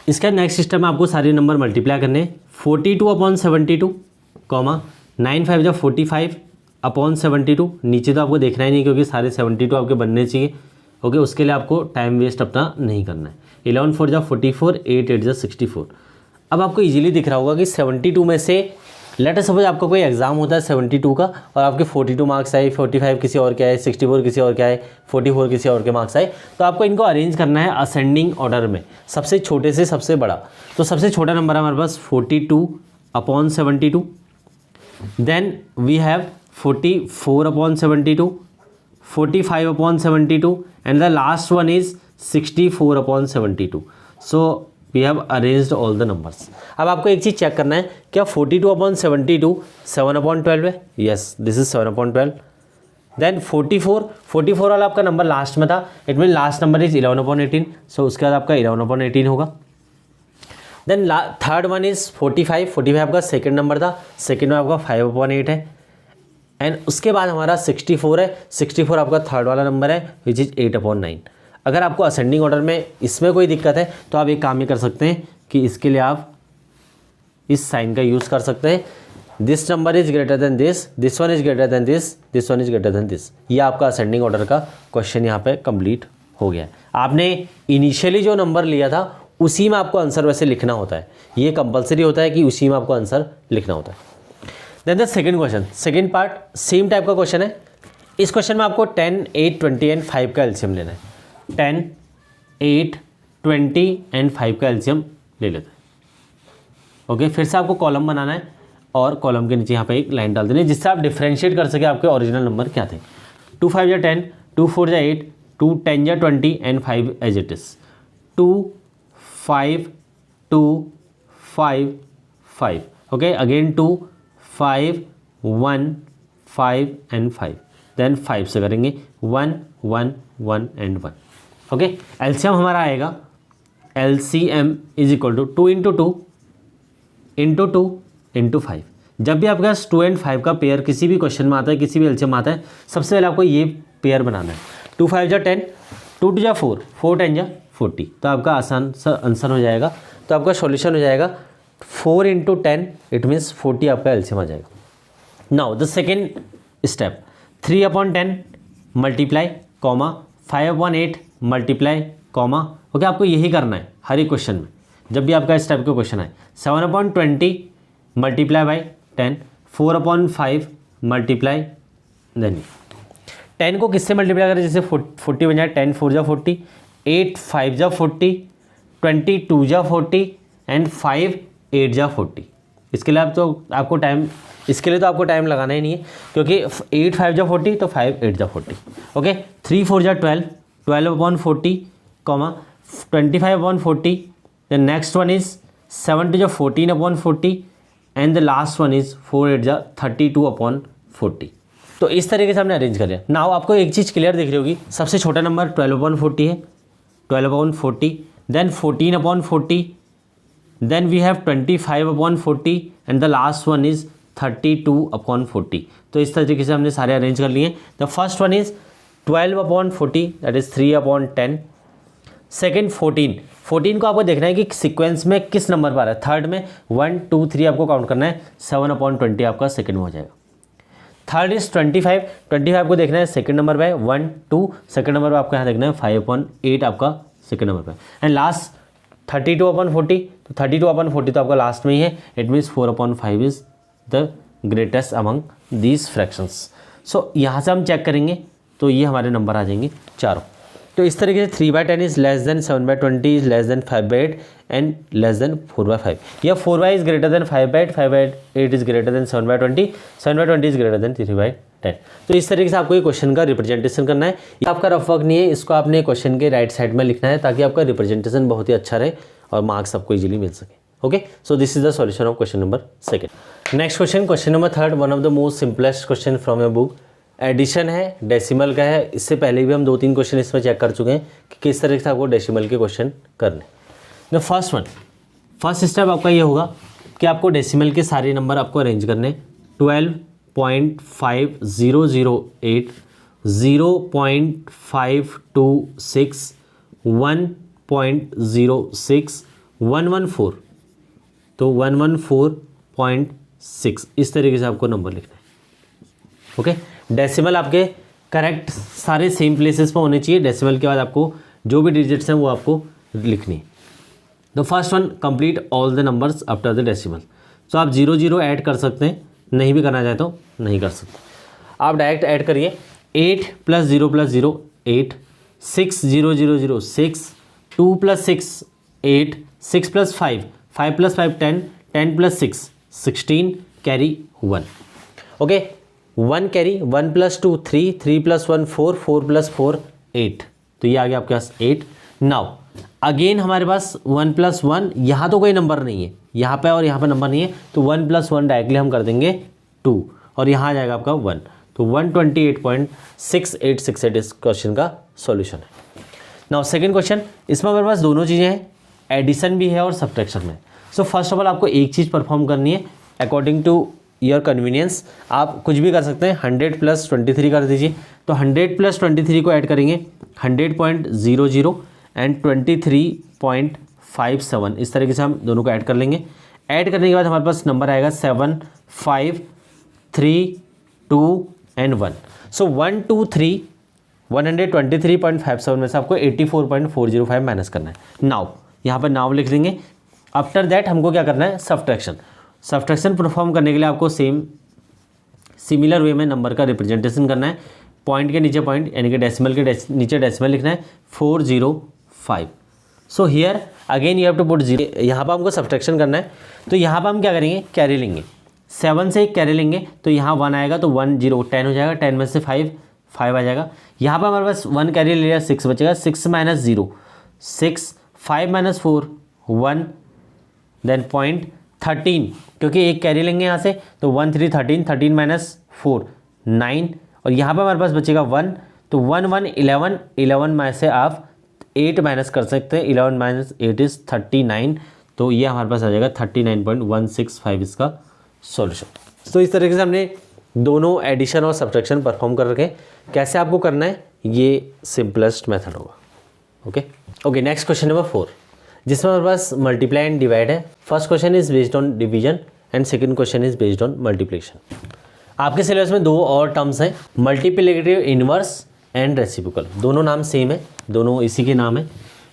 [SPEAKER 1] इसका नेक्स्ट सिस्टम में आपको सारे नंबर मल्टीप्लाई करने हैं। 42/72, 9 5 45/72, नीचे तो आपको देखना ही नहीं क्योंकि सारे 72 आपके बनने चाहिए। ओके, उसके लिए आपको टाइम वेस्ट अपना नहीं करना है। 11 4 44, 8 8 64। अब आपको इजीली दिख रहा होगा कि 72 में से लेट अस सपोज आपका कोई एग्जाम होता है 72 का और आपके 42 मार्क्स आए, 45 किसी और के आए, 64 किसी और के आए, 44 किसी और के मार्क्स आए, तो आपको इनको अरेंज करना है असेंडिंग ऑर्डर में, सबसे छोटे से सबसे बड़ा। तो सबसे छोटा नंबर है हमारे पास 42/72, then we have 44/72, 45/72 and the last one is 64/72। So we have arranged all the numbers. अब आपको एक चीज़ चेक करना है, क्या 42/72 7/12 है? Yes, this is 7/12। देन 44 वाला आपका नंबर लास्ट में था, it mean last number is 11/18, सो उसके बाद आपका 11/18 होगा। देन थर्ड वन इज 45 आपका सेकेंड नंबर था, सेकेंड में आपका 5/8 है। एंड उसके बाद हमारा 64 है। 64 आपका थर्ड वाला नंबर है विच इज़ 8/9। अगर आपको असेंडिंग ऑर्डर में इसमें कोई दिक्कत है तो आप एक काम ये कर सकते हैं कि इसके लिए आप इस साइन का यूज़ कर सकते हैं। This number is greater than this one is greater than this one is greater than this. ये आपका असेंडिंग ऑर्डर का क्वेश्चन यहाँ पे कंप्लीट हो गया है। आपने इनिशियली जो नंबर लिया था उसी में आपको आंसर वैसे लिखना होता है, ये कंपलसरी होता है कि उसी में आपको आंसर लिखना होता है। Then the second question, second part same type का क्वेश्चन है। इस क्वेश्चन में आपको 10, 8, 20 एंड 5 का एलसीएम लेना है। 10, 8, 20 एंड 5 का एलसीएम ले लेते हैं। ओके, फिर से आपको कॉलम बनाना है और कॉलम के नीचे यहाँ पे एक लाइन डाल देनी है जिससे आप डिफ्रेंशिएट कर सके आपके ओरिजिनल नंबर क्या थे। 2 5 या 10, 2 4 या 8, 2 10 या 20 and 5 as it is. 2 5 2 5 5। Okay, again 2 5 1 5 and 5। Then 5 से करेंगे 1 1 1 एंड 1। ओके, एलसीएम हमारा आएगा LCM is equal to 2 into 2 into 2 into 5। जब भी आपके पास 2 एंड 5 का पेयर किसी भी क्वेश्चन में आता है, किसी भी एलसीएम आता है, सबसे पहले आपको ये पेयर बनाना है। 2 5 जा 10, 2 2 जा 4, 4 10 जा 40। तो आपका आसान सा आंसर हो जाएगा। तो आपका सॉल्यूशन हो जाएगा 4 इंटू 10, इट मीन्स 40 आपका एलसीएम आ जाएगा। Now the second step, 3/10 multiply comma 5/8 multiply comma. Okay, आपको यही करना है हर एक क्वेश्चन में जब भी आपका इस टाइप का क्वेश्चन आए। 7/20 मल्टीप्लाई बाई 10, 4/5 मल्टीप्लाई देन 10 को किससे मल्टीप्लाई करें, जैसे 40 बन जाए। 10 4 जा 40, 8 5 जा 40, 20 2 जा 40 एंड 5 8 जा 40। इसके लिए आपको टाइम लगाना ही नहीं है क्योंकि 8 5 जा 40 तो 5 8 जा 40। ओके, 3 4 जा 12, 12/40 comma 25/40। The next one is 7 2 जा 14/40 and the last one is 4 8 जा 32/40। तो इस तरीके से हमने अरेंज कर लिया। नाउ आपको एक चीज़ क्लियर दिख रही होगी, सबसे छोटा नंबर 12/40 है, 12/40, then 14/40, then we have 25/40 and the last one is 32/40। तो इस तरीके से हमने सारे अरेंज कर लिए। The first one is 12/40 that is 3/10। Second 14 को आपको देखना है कि सीक्वेंस में किस नंबर पर आ रहा है। थर्ड में 1 2 3 आपको काउंट करना है। 7/20 आपका सेकेंड में हो जाएगा। थर्ड इज 25 को देखना है सेकंड नंबर पे 1 2, सेकंड नंबर पे आपको यहाँ देखना है 5/8 आपका सेकंड नंबर पे। एंड लास्ट 32/40, तो 32/40 तो आपका लास्ट में ही है। It means 4/5 is the greatest among these fractions. So यहाँ से हम चेक करेंगे तो ये हमारे नंबर आ जाएंगे चारों। तो इस तरीके से 3/10 is less than 7/20 is less than 5/8 and less than 4/5। या 4/5 is greater than 5/8, 5/8 is greater than 7/20, 7/20 is greater than 3/10। तो इस तरीके से आपको ये क्वेश्चन का रिप्रेजेंटेशन करना है। ये आपका रफ वर्क नहीं है, इसको आपने क्वेश्चन के राइट साइड में लिखना है ताकि आपका रिप्रेजेंटेशन बहुत ही अच्छा रहे और मार्क्स आपको इजीली मिल सके। Okay, so this is the solution of question number second. Next question, question number third, one of the most simplest question from your book. Addition है, डेसिमल का है। इससे पहले भी हम 2-3 क्वेश्चन इसमें चेक कर चुके हैं कि किस तरह से आपको डेसिमल के क्वेश्चन करने। द फर्स्ट स्टेप आपका ये होगा कि आपको डेसिमल के सारे नंबर आपको अरेंज करने। 12.5008, 0.526, 1.06, 114, तो 114.6 इस तरीके से आपको नंबर लिखना है। ओके, डेसिमल आपके करेक्ट सारे सेम प्लेसेस पर होने चाहिए। डेसिमल के बाद आपको जो भी डिजिट्स हैं वो आपको लिखनी है। The first one, complete all the numbers after the decimal. तो आप 0 0 ऐड कर सकते हैं, नहीं भी करना चाहे तो नहीं कर सकते। आप डायरेक्ट ऐड करिए। 8 + 0 + 0 8, 6 0 0 0 6, 2 + 6 8, 6 + 5 5 + 5 10, 10 + 6 16, कैरी 1। ओके, 1 कैरी, 1 + 2 3, 3 + 1 4, 4 + 4 8, तो ये आ गया आपके पास 8। नाउ अगेन हमारे पास 1 + 1, यहाँ तो कोई नंबर नहीं है, यहाँ पे और यहाँ पे नंबर नहीं है, तो 1 + 1 डायरेक्टली हम कर देंगे 2 और यहाँ आ जाएगा आपका 1, तो 128.6868 इस क्वेश्चन का सॉल्यूशन है। नाउ सेकंड क्वेश्चन, इसमें हमारे पास दोनों चीज़ें हैं, एडिशन भी है और सब्ट्रैक्शन में। सो फर्स्ट ऑफ ऑल आपको एक चीज़ परफॉर्म करनी है अकॉर्डिंग टू योर कन्वीनियंस आप कुछ भी कर सकते हैं, 100 प्लस 23 कर दीजिए। तो 100 प्लस 23 को ऐड करेंगे 100.00 एंड 23.57, इस तरीके से हम दोनों को ऐड कर लेंगे। ऐड करने के बाद हमारे पास नंबर आएगा 7, 5, 3, 2 एंड 1। सो 1, 2, 3 123.57 में से आपको 84.405 माइनस करना है। नाउ यहाँ पर नाउ लिख देंगे। आफ्टर दैट हमको क्या करना है, सब्ट्रैक्शन। सब्ट्रैक्शन परफॉर्म करने के लिए आपको सिमिलर वे में नंबर का रिप्रेजेंटेशन करना है। पॉइंट के नीचे पॉइंट यानी कि डेसिमल के नीचे डेसिमल लिखना है 405। So here again you have to put 0। यहाँ पर हमको सब्ट्रैक्शन करना है, तो यहाँ पर हम क्या करेंगे, कैरी लेंगे। 7 से एक कैरी लेंगे तो यहाँ 1 आएगा, तो 1 0 10 हो जाएगा। 10 में से 5 आ जाएगा। यहाँ पर हमारे पास 1 कैरी ले लिया, 6 बचेगा। 6 माइनस 0 6, 5 माइनस 4 1, देन पॉइंट 13, क्योंकि एक कैरी लेंगे यहाँ से, तो 1 3 13, 13 माइनस 4 9, और यहाँ पर हमारे पास बचेगा 1, तो 1 1 11, 11 में से आप 8 माइनस कर सकते हैं। 11 माइनस 8 इज़ 39, तो ये हमारे पास आ जाएगा 39.165 इसका सॉल्यूशन। तो इस तरीके से हमने दोनों एडिशन और सब्ट्रैक्शन परफॉर्म कर रखे। कैसे आपको करना है, ये सिंपलेस्ट मेथड होगा। ओके, नेक्स्ट क्वेश्चन नंबर 4, जिसमें हमारे पास मल्टीप्लाई एंड डिवाइड है। First question is based on division and second question is based on multiplication. आपके सिलेबस में 2 और टर्म्स हैं, मल्टीप्लिकेटिव इनवर्स एंड रेसिप्रोकल। दोनों नाम सेम है, दोनों इसी के नाम है।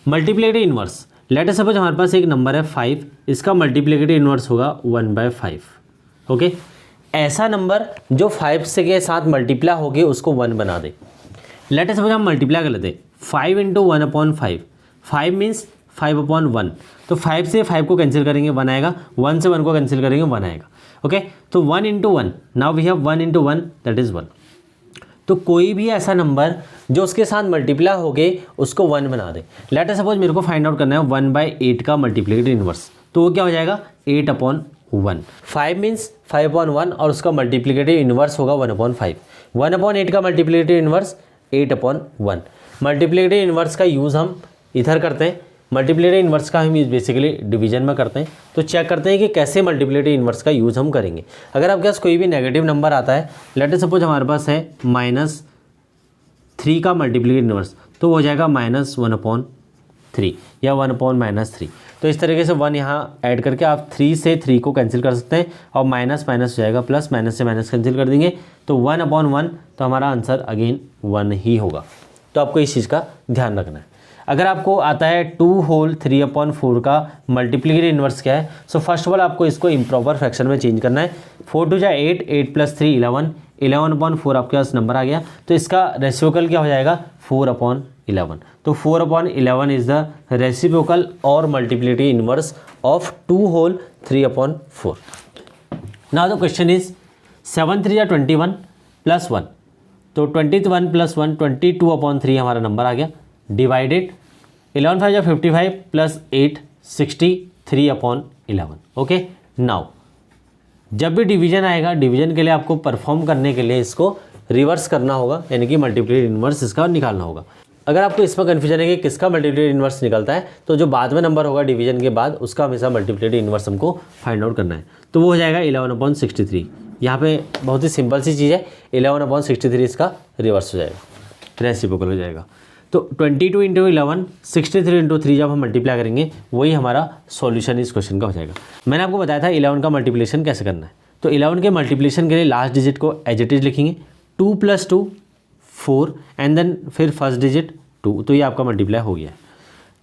[SPEAKER 1] Multiplicative inverse, late us suppose हमारे पास एक नंबर है 5, इसका मल्टीप्लिकेटिव इनवर्स होगा 1/5। ओके, ऐसा नंबर जो 5 से के साथ मल्टीप्लाई होगी उसको 1 बना दे। लेट अस सपोज हम मल्टीप्लाई कर लेते हैं 5 × 1/5। 5 मीन्स 5/1, तो 5 से 5 को कैंसिल करेंगे 1 आएगा। 1 से 1 को कैंसिल करेंगे 1 आएगा। ओके, तो 1 × 1, now we have 1 × 1 that is 1। तो कोई भी ऐसा नंबर जो उसके साथ मल्टीप्लाई हो गए उसको 1 बना दे। लेट अस सपोज मेरे को फाइंड आउट करना है 1/8 का मल्टीप्लिकेटिव इनवर्स, तो वो क्या हो जाएगा 8/1। 5 मीन्स 5/1 और उसका मल्टीप्लिकेटिव इनवर्स होगा 1/5। 1/8 का मल्टीप्लिकेटिव इनवर्स 8/1। मल्टीप्लिकेटिव इनवर्स का यूज़ हम इधर करते हैं, मल्टीप्लिकेटिव इनवर्स का हम यूज़ बेसिकली डिवीजन में करते हैं। तो चेक करते हैं कि कैसे मल्टीप्लिकेटिव इनवर्स का यूज़ हम करेंगे। अगर आपके पास कोई भी नेगेटिव नंबर आता है, लेट अस सपोज हमारे पास है -3 का मल्टीप्लिकेटिव इनवर्स, तो हो जाएगा -1/3 या 1/-3। तो इस तरीके से 1 यहाँ ऐड करके आप 3 से 3 को कैंसिल कर सकते हैं, और माइनस माइनस हो जाएगा प्लस, माइनस से माइनस कैंसिल कर देंगे, तो 1/1, तो हमारा आंसर अगेन 1 ही होगा। तो आपको इस चीज़ का ध्यान रखना है। अगर आपको आता है 2 होल 3/4 का मल्टीप्लिकेटिव इनवर्स क्या है, सो फर्स्ट ऑफ ऑल आपको इसको इम्प्रॉपर फ्रैक्शन में चेंज करना है। 4 2 8, 8 + 3 11, 11/4 आपके पास नंबर आ गया। तो इसका रेसिप्रोकल क्या हो जाएगा 4/11। तो 4/11 इज द रेसिप्रोकल और multiplicative inverse of 2 whole 3/4। Now the question is 7 3 21 + 1, तो 21 + 1 22/3 हमारा नंबर आ गया। डिवाइडेड 11 5 55 + 8 63/11। ओके, नाउ जब भी डिवीजन आएगा, डिवीजन के लिए आपको परफॉर्म करने के लिए इसको रिवर्स करना होगा, यानी कि मल्टीप्लिकेटिव इनवर्स इसका निकालना होगा। अगर आपको इसमें कन्फ्यूजन है कि किसका मल्टीप्लिकेटिव इनवर्स निकलता है, तो जो बाद में नंबर होगा डिवीजन के बाद उसका हमेशा मल्टीप्लिकेटिव इनवर्स हमको फाइंड आउट करना है। तो वो हो जाएगा 11/63। यहाँ पे बहुत ही सिंपल सी चीज़ है, 11/63 इसका रिवर्स हो जाएगा, रेसिप्रोकल हो जाएगा। तो 22 × 11, 63 × 3 जब हम मल्टीप्लाई करेंगे वही हमारा सॉल्यूशन इस क्वेश्चन का हो जाएगा। मैंने आपको बताया था 11 का मल्टीप्लिकेशन कैसे करना है। तो 11 के मल्टीप्लिकेशन के लिए लास्ट डिजिट को एज इट इज लिखेंगे, 2 + 2 4 एंड देन फिर फर्स्ट डिजिट 2, तो ये आपका मल्टीप्लाई हो गया है।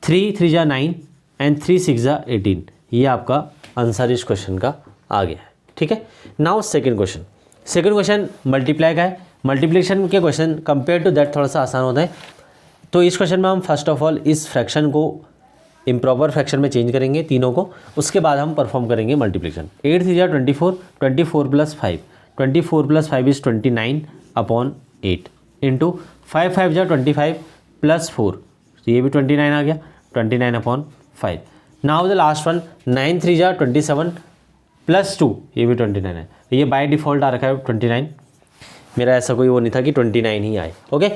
[SPEAKER 1] 3 3 × 9 एंड 3 6 × 18, ये आपका आंसर इस क्वेश्चन का आ गया है। ठीक है, नाउ सेकेंड क्वेश्चन मल्टीप्लाई का है। मल्टीप्लिकेशन के क्वेश्चन कंपेयर टू दैट थोड़ा सा आसान होता है। तो इस क्वेश्चन में हम फर्स्ट ऑफ ऑल इस फ्रैक्शन को इम्प्रॉपर फ्रैक्शन में चेंज करेंगे तीनों को, उसके बाद हम परफॉर्म करेंगे मल्टीप्लिकेशन। 8 3 × 24, 24 + 5, 24 + 5 इज़ 29/8 इंटू 5 5 × 25 + 4, तो ये भी 29 आ गया, 29/5। नाउ द लास्ट वन 9 3 × 27 + 2, ये भी 29 है। ये बाय डिफ़ॉल्ट आ रखा है 29, मेरा ऐसा कोई वो नहीं था कि 29 ही आए। ओके,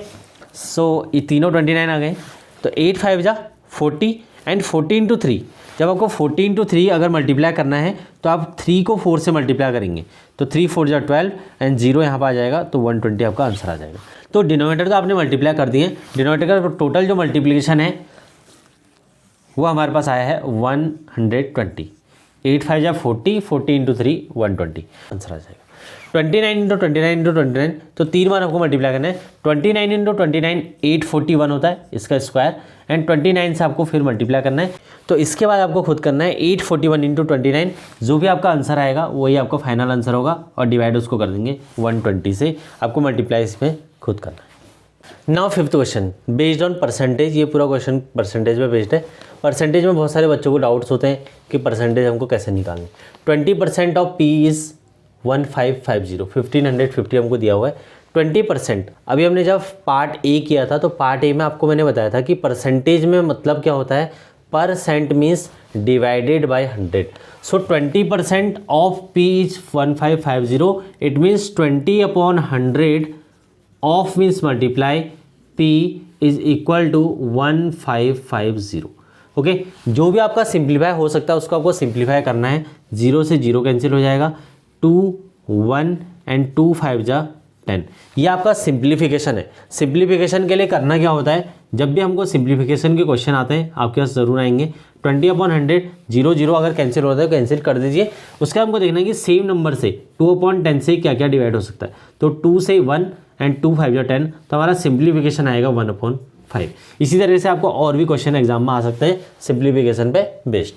[SPEAKER 1] सो ये तीनों 29 आ गए। तो 8 5 × 40 एंड 40 इंटू 3, जब आपको 40 इंटू 3 अगर मल्टीप्लाई करना है तो आप 3 को 4 से मल्टीप्लाई करेंगे, तो 3 4 जा 12 एंड 0 यहाँ पर आ जाएगा, तो 120 आपका आंसर आ जाएगा। तो डिनोमिनेटर तो आपने मल्टीप्लाई कर दिए, डिनोमिनेटर का टोटल जो मल्टीप्लिकेशन है वो हमारे पास आया है 120। 8 5 जा 40, 40 इंटू 3 120 आंसर आ जाएगा। 29 इंटू 29 इंटू 29, तो 3 बार आपको मल्टीप्लाई करना है। 29 इंटू 29 841 होता है इसका स्क्वायर, एंड 29 से आपको फिर मल्टीप्लाई करना है। तो इसके बाद आपको खुद करना है 841 इंटू 29, जो भी आपका आंसर आएगा वही आपका फाइनल आंसर होगा, और डिवाइड उसको कर देंगे 120 से, आपको मल्टीप्लाई इसमें खुद करना है। Now fifth question based on percentage, ये पूरा क्वेश्चन परसेंटेज में बेस्ड है। परसेंटेज में बहुत सारे बच्चों को डाउट्स होते हैं कि परसेंटेज हमको कैसे निकालनी। 20% ऑफ P इज़ 1550, 1550 हमको दिया हुआ है। 20%, अभी हमने जब पार्ट ए किया था तो पार्ट ए में आपको मैंने बताया था कि परसेंटेज में मतलब क्या होता है, percent means divided by 100। So 20% of P is 1550, it means 20/100 of means multiply P is equal to 1550। Okay, जो भी आपका सिंप्लीफाई हो सकता है उसको आपको सिंप्लीफाई करना है। 0 से 0 कैंसिल हो जाएगा, 2 1 एंड 2 5 जा 10। ये आपका सिंप्लीफिकेशन है। सिंप्लीफिकेशन के लिए करना क्या होता है, जब भी हमको सिंप्लीफिकेशन के क्वेश्चन आते हैं आपके पास ज़रूर आएंगे। 20/100 0 0 अगर कैंसिल होता है कैंसिल कर दीजिए। उसके हमको देखना है कि सेम नंबर से 2/10 से क्या क्या डिवाइड हो सकता है। तो 2 से 1 एंड 2 5 जा 10, तो हमारा सिंप्लीफिकेशन आएगा 1/5। इसी तरह से आपको और भी क्वेश्चन एग्जाम में आ सकते हैं सिंप्लीफिकेशन पे based.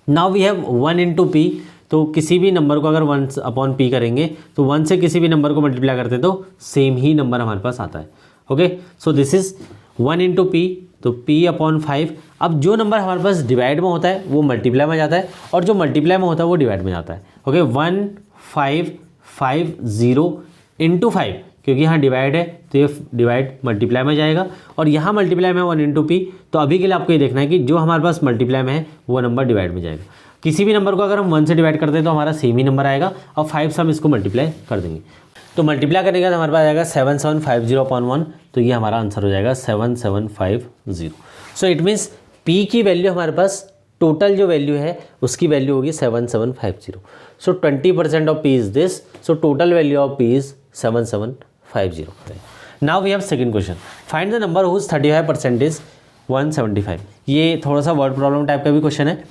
[SPEAKER 1] Now we have 1 into P, तो किसी भी नंबर को अगर 1/p करेंगे तो 1 से किसी भी नंबर को मल्टीप्लाई करते हैं तो सेम ही नंबर हमारे पास आता है। Okay, so this is 1 into P, तो p/5। अब जो नंबर हमारे पास डिवाइड में होता है वो मल्टीप्लाई में जाता है, और जो मल्टीप्लाई में होता है वो डिवाइड में जाता है। ओके, 1550 इंटू 5, क्योंकि यहाँ डिवाइड है तो ये डिवाइड मल्टीप्लाई में जाएगा, और यहाँ मल्टीप्लाई में 1 इंटू पी। तो अभी के लिए आपको ये देखना है कि जो हमारे पास मल्टीप्लाई में है वो नंबर डिवाइड में जाएगा। किसी भी नंबर को अगर हम 1 से डिवाइड करते हैं तो हमारा सेम ही नंबर आएगा, और 5 से हम इसको मल्टीप्लाई कर देंगे। तो मल्टीप्लाई करने के बाद हमारे पास आएगा 7750/1, तो ये हमारा आंसर हो जाएगा 7750। सो इट मीन्स पी की वैल्यू हमारे पास टोटल जो वैल्यू है उसकी वैल्यू होगी 7750। So 20% of P is this, so total value of P is 7750। Now we have second question, find the number whose 35% is 175। ये थोड़ा सा वर्ड प्रॉब्लम टाइप का भी क्वेश्चन है।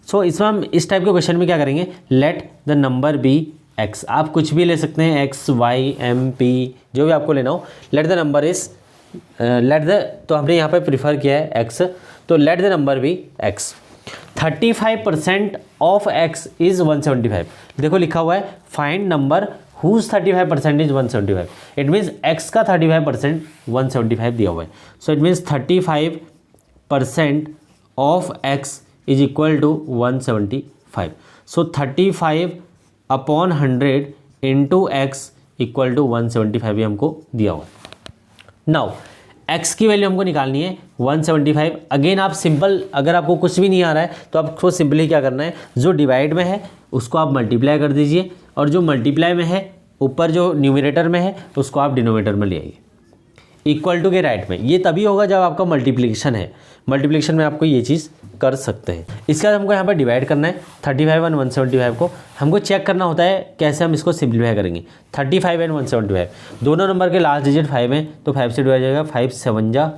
[SPEAKER 1] सो इसमें हम इस टाइप के क्वेश्चन में क्या करेंगे, let the number be X. आप कुछ भी ले सकते हैं, एक्स वाई एम पी, जो भी आपको लेना हो। लेट द नंबर इज तो हमने यहाँ पे प्रीफर किया है एक्स, तो let the number be X. 35% of X is 175। देखो लिखा हुआ है find number whose 35% is 175। It means X का 35% 175 दिया हुआ है। So it means 35% of X is equal to 175। सो 35/100 इंटू एक्स इक्वल टू 175 ये हमको दिया हुआ है। नाउ एक्स की वैल्यू हमको निकालनी है 175। अगेन आप सिंपल, अगर आपको कुछ भी नहीं आ रहा है तो आपको सिंपली क्या करना है, जो डिवाइड में है उसको आप मल्टीप्लाई कर दीजिए, और जो मल्टीप्लाई में है ऊपर जो न्यूमरेटर में है उसको आप डिनोमिनेटर में ले आइए, इक्वल टू के राइट में। ये तभी होगा जब आपका मल्टीप्लिकेशन है। मल्टीप्लिकेशन में आपको ये चीज़ कर सकते हैं। इसके बाद हमको यहाँ पर डिवाइड करना है 35 एंड 175 को। हमको चेक करना होता है कैसे हम इसको सिंप्लीफाई करेंगे। 35 एंड 175 दोनों नंबर के लास्ट डिजिट 5 है, तो 5 से डिवाइड हो जाएगा, 5 7 जा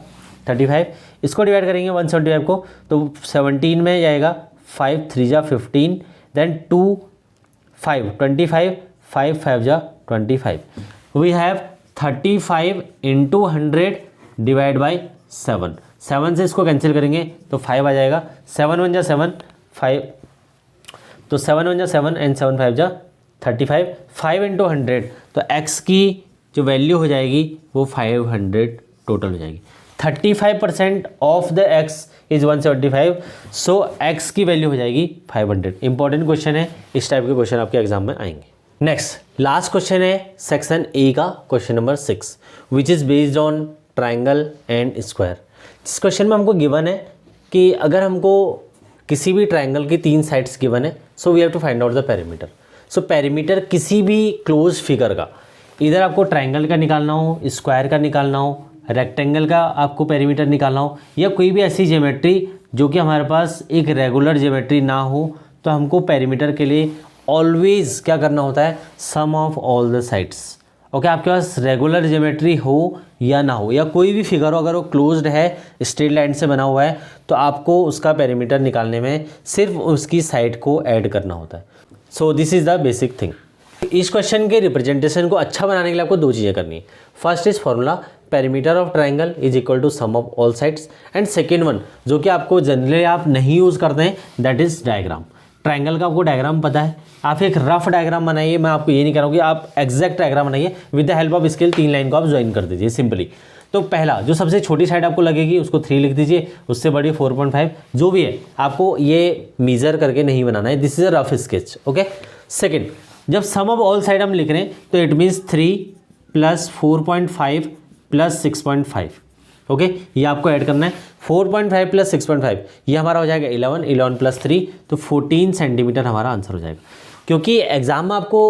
[SPEAKER 1] 35। इसको डिवाइड करेंगे 175 को, तो 17 में जाएगा, 5 3 जा 15, देन 2 5 25, 5 5 जा 25। We have 35 into 100 divide by 7। 7 से इसको कैंसिल करेंगे तो 5 आ जाएगा, 7 1 जा 7 5, तो 7 1 जा 7 एंड 7 5 जा 35। 5 इंटू 100, तो x की जो वैल्यू हो जाएगी वो 500 टोटल हो जाएगी। 35% of the x is 175, so x की वैल्यू हो जाएगी 500। इंपॉर्टेंट क्वेश्चन है, इस टाइप के क्वेश्चन आपके एग्जाम में आएंगे। नेक्स्ट लास्ट क्वेश्चन है सेक्शन ए का question number 6, which is based on triangle and square. इस क्वेश्चन में हमको गिवन है कि अगर हमको किसी भी ट्राइंगल की 3 साइड्स गिवन है, so we have to find out the perimeter. So perimeter किसी भी क्लोज फिगर का, इधर आपको ट्राइंगल का निकालना हो, स्क्वायर का निकालना हो, रेक्टेंगल का आपको पेरीमीटर निकालना हो, या कोई भी ऐसी ज्योमेट्री जो कि हमारे पास एक रेगुलर ज्योमेट्री ना हो, तो हमको पेरीमीटर के लिए ऑलवेज क्या करना होता है, sum of all the sides. Okay, आपके पास रेगुलर ज्योमेट्री हो या ना हो, या कोई भी फिगर हो, अगर वो क्लोज्ड है, स्ट्रेट लाइन से बना हुआ है, तो आपको उसका पेरीमीटर निकालने में सिर्फ उसकी साइड को ऐड करना होता है। So this is the basic thing. इस क्वेश्चन के रिप्रेजेंटेशन को अच्छा बनाने के लिए आपको दो चीज़ें करनी है। First is formula, perimeter of triangle is equal to sum of all sides, and second one जो कि आपको जनरली आप नहीं यूज़ करते हैं, दैट इज़ डायग्राम। ट्राइंगल का आपको डायग्राम पता है, आप एक रफ डायग्राम बनाइए। मैं आपको ये नहीं कह रहा हूँ कि आप एग्जैक्ट डायग्राम बनाइए, with the help of scale 3 line को आप ज्वाइन कर दीजिए सिंपली। तो पहला जो सबसे छोटी साइड आपको लगेगी उसको 3 लिख दीजिए, उससे बड़ी 4.5, जो भी है आपको ये मेजर करके नहीं बनाना है, this is a rough sketch. Okay, second, जब सम ऑफ ऑल साइड हम लिख रहे हैं तो इट मीन्स 3 + 4.5 + 6.5। ओके, ये आपको ऐड करना है। 4.5 + 6.5 ये हमारा हो जाएगा 11 + 3, तो 14 सेंटीमीटर हमारा आंसर हो जाएगा। क्योंकि एग्जाम में आपको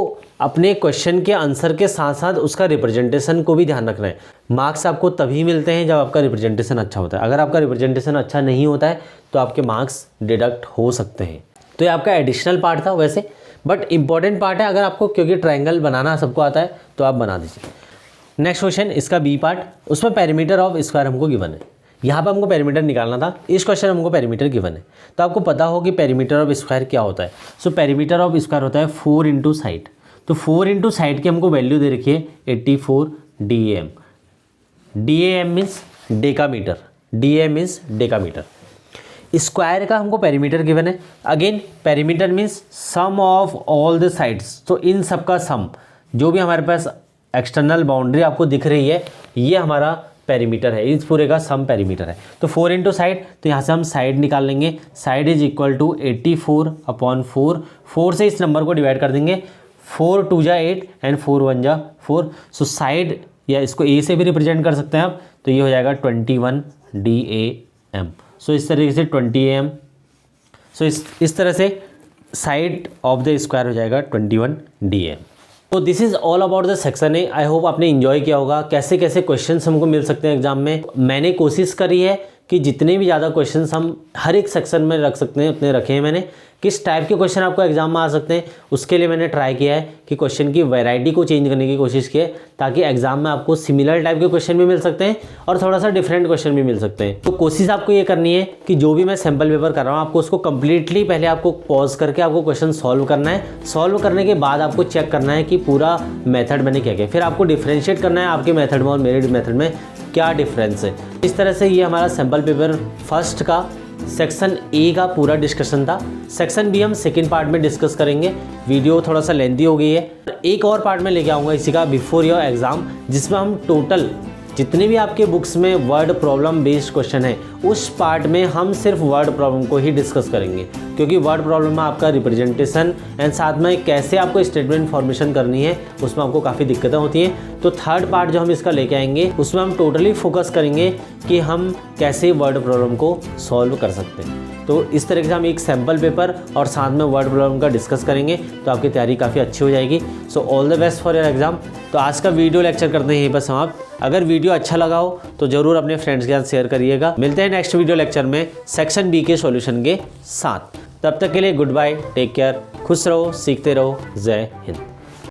[SPEAKER 1] अपने क्वेश्चन के आंसर के साथ साथ उसका रिप्रेजेंटेशन को भी ध्यान रखना है। मार्क्स आपको तभी मिलते हैं जब आपका रिप्रेजेंटेशन अच्छा होता है। अगर आपका रिप्रेजेंटेशन अच्छा नहीं होता है तो आपके मार्क्स डिडक्ट हो सकते हैं। तो ये आपका एडिशनल पार्ट था वैसे, बट इंपॉर्टेंट पार्ट है। अगर आपको, क्योंकि ट्राइंगल बनाना सबको आता है, तो आप बना दीजिए। नेक्स्ट क्वेश्चन, इसका बी पार्ट, उसमें पेरीमीटर ऑफ स्क्वायर हमको गिवन है। यहाँ पर हमको पेरीमीटर निकालना था, इस क्वेश्चन हमको पेरीमीटर गिवन है। तो आपको पता हो कि पेरीमीटर ऑफ स्क्वायर क्या होता है। सो पेरीमीटर ऑफ स्क्वायर होता है 4 × साइड। तो 4 × साइड की हमको वैल्यू दे रखी है 84 DAM। DAM means decametre, DAM means decametre. Square का हमको पेरीमीटर गिवन है। Again perimeter means sum of all the sides, तो इन सब का सम, जो भी हमारे पास एक्सटर्नल बाउंड्री आपको दिख रही है, ये हमारा पेरीमीटर है, इस पूरे का सम पेरीमीटर है। तो 4 × साइड, तो यहाँ से हम साइड निकाल लेंगे। Side is equal to 84/4। 4 से इस नंबर को डिवाइड कर देंगे, 4 × 2 = 8 एंड 4 × 1 = 4। सो साइड, या इसको ए से भी रिप्रेजेंट कर सकते हैं आप, तो ये हो जाएगा 21 DAM। सो इस तरीके से 20 AM। सो इस तरह से साइड ऑफ द स्क्वायर हो जाएगा 21 DAM। तो this is all about the section A. I hope आपने इन्जॉय किया होगा। कैसे कैसे क्वेश्चंस हमको मिल सकते हैं एग्जाम में, मैंने कोशिश करी है कि जितने भी ज़्यादा क्वेश्चंस हम हर एक सेक्शन में रख सकते हैं उतने रखे हैं मैंने। किस टाइप के क्वेश्चन आपको एग्जाम में आ सकते हैं उसके लिए मैंने ट्राई किया है कि क्वेश्चन की वैरायटी को चेंज करने की कोशिश की है, ताकि एग्जाम में आपको सिमिलर टाइप के क्वेश्चन भी मिल सकते हैं और थोड़ा सा डिफरेंट क्वेश्चन भी मिल सकते हैं। तो कोशिश आपको ये करनी है कि जो भी मैं सैम्पल पेपर कर रहा हूँ, आपको उसको कंप्लीटली पहले आपको पॉज करके आपको क्वेश्चन सॉल्व करना है। सॉल्व करने के बाद आपको चेक करना है कि पूरा मेथड मैंने क्या किया, फिर आपको डिफ्रेंशिएट करना है आपके मेथड में और मेरे मेथड में क्या डिफरेंस है। इस तरह से ये हमारा सैम्पल पेपर फर्स्ट का सेक्शन ए का पूरा डिस्कशन था। सेक्शन बी हम सेकंड पार्ट में डिस्कस करेंगे। वीडियो थोड़ा सा लेंथी हो गई है। एक और पार्ट में लेके आऊँगा इसी का बिफोर योर एग्ज़ाम, जिसमें हम टोटल जितने भी आपके बुक्स में वर्ड प्रॉब्लम बेस्ड क्वेश्चन है, उस पार्ट में हम सिर्फ वर्ड प्रॉब्लम को ही डिस्कस करेंगे। क्योंकि वर्ड प्रॉब्लम में आपका रिप्रेजेंटेशन एंड साथ में कैसे आपको स्टेटमेंट फॉर्मेशन करनी है, उसमें आपको काफ़ी दिक्कतें होती हैं। तो थर्ड पार्ट जो हम इसका लेके आएंगे, उसमें हम टोटली फोकस करेंगे कि हम कैसे वर्ड प्रॉब्लम को सॉल्व कर सकते हैं। तो इस तरीके से हम एक सैम्पल पेपर और साथ में वर्ड प्रॉब्लम का डिस्कस करेंगे, तो आपकी तैयारी काफ़ी अच्छी हो जाएगी। सो all the best for your exam. तो आज का वीडियो लेक्चर करते हैं यहीं पर समाप्त। अगर वीडियो अच्छा लगा हो तो ज़रूर अपने फ्रेंड्स के साथ शेयर करिएगा। मिलते हैं नेक्स्ट वीडियो लेक्चर में सेक्शन बी के सॉल्यूशन के साथ। तब तक के लिए गुड बाय, टेक केयर, खुश रहो, सीखते रहो, जय हिंद।